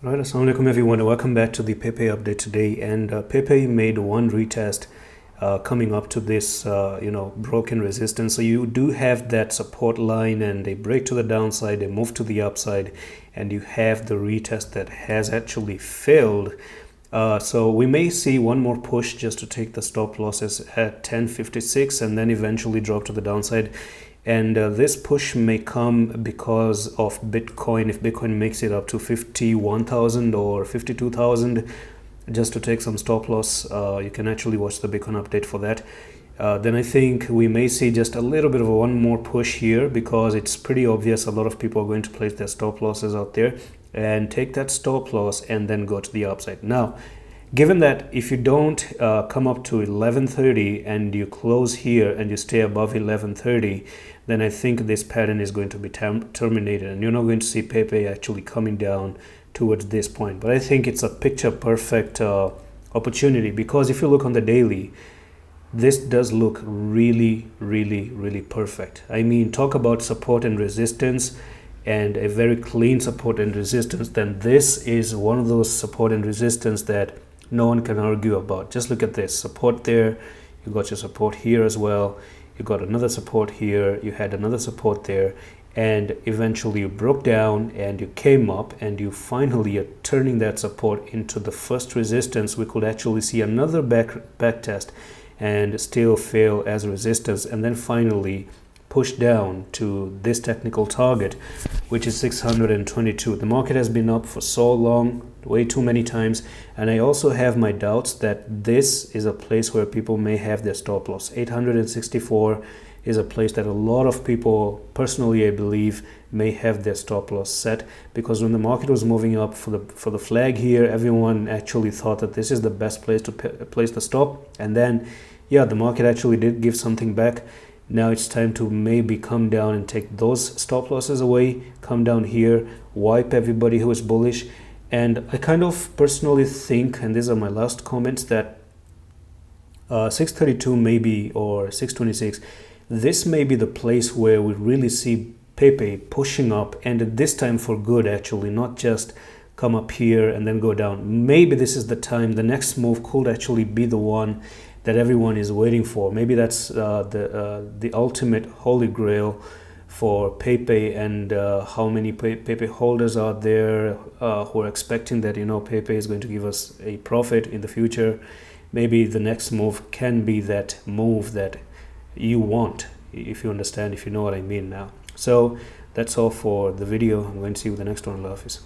Right, assalamu alaikum everyone. Welcome back to the Pepe update today. And Pepe made one retest coming up to this, broken resistance. So you do have that support line, and they break to the downside, they move to the upside, and you have the retest that has actually failed. So we may see one more push just to take the stop losses at 1056 and then eventually drop to the downside. And this push may come because of Bitcoin. If Bitcoin makes it up to 51,000 or 52,000, just to take some stop loss, you can actually watch the Bitcoin update for that. Then I think we may see just a little bit of a one more push here, because it's pretty obvious a lot of people are going to place their stop losses out there and take that stop loss and then go to the upside. Now, given that if you don't come up to 1130 and you close here and you stay above 1130, then I think this pattern is going to be terminated, and you're not going to see Pepe actually coming down towards this point. But I think it's a picture perfect opportunity, because if you look on the daily, this does look really, really, really perfect. I mean, talk about support and resistance, and a very clean support and resistance. Then this is one of those support and resistance that no one can argue about. Just look at this support there. You got your support here as well. You got another support here. You had another support there, and eventually you broke down and you came up, and you finally are turning that support into the first resistance. We could actually see another back test and still fail as resistance, and then finally push down to this technical target, which is 622. The market has been up for so long, way too many times, and I also have my doubts that this is a place where people may have their stop loss. 864 is a place that a lot of people, personally I believe, may have their stop loss set, because when the market was moving up for the flag here, everyone actually thought that this is the best place to place the stop. And then yeah, the market actually did give something back. Now it's time to maybe come down and take those stop losses away, come down here, wipe everybody who is bullish. And I kind of personally think, and these are my last comments, that 632 maybe, or 626, this may be the place where we really see Pepe pushing up, and this time for good actually, not just come up here and then go down. Maybe this is the time. The next move could actually be the one that everyone is waiting for. Maybe that's the ultimate holy grail for Pepe. And how many Pepe holders are there who are expecting that Pepe is going to give us a profit in the future? Maybe the next move can be that move that you want, if you understand, if you know what I mean now. So that's all for the video. I'm going to see you with the next one. Love is.